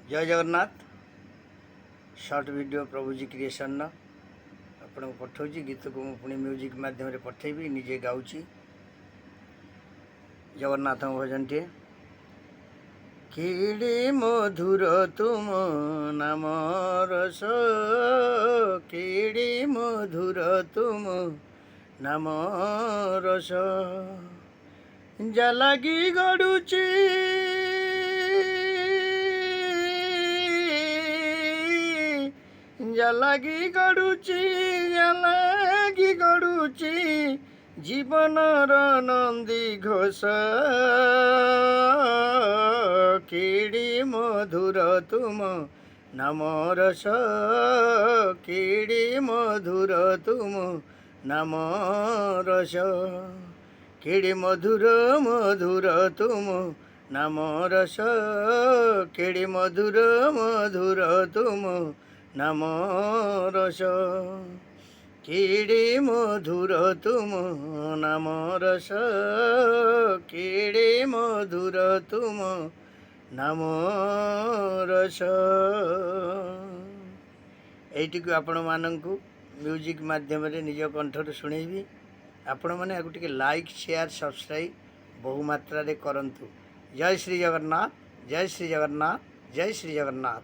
जय Jagannath. Short video प्रभुजी creation आपको पठाऊँ गीत को पुणी म्यूजिक माध्यम पठेबी निजे गाँची जगन्नाथ भजन टे केड़े मधुर तुम नाम रस केड़े मधुर तुम नाम रस जलागी गड़ुची जलागी गड़ुची जीवनर नंदी घोष केड़ी मधुर तुम नाम रस केड़ी मधुर तुम नाम रस केड़ी मधुर मधुर तुम नाम रस केड़ी मधुर मधुर तुम नाम रस केड़े मधुर तुम नाम रस केड़े मधुर तुम नाम रस। एटी को आपण माननकु म्यूजिक माध्यम रे निज कंठर शुणेबी आपण माने आगु टिके लाइक शेयर सब्सक्राइब बहु मात्रा रे करंतु। जय श्री जगन्नाथ, जय श्री जगन्नाथ, जय श्री जगन्नाथ।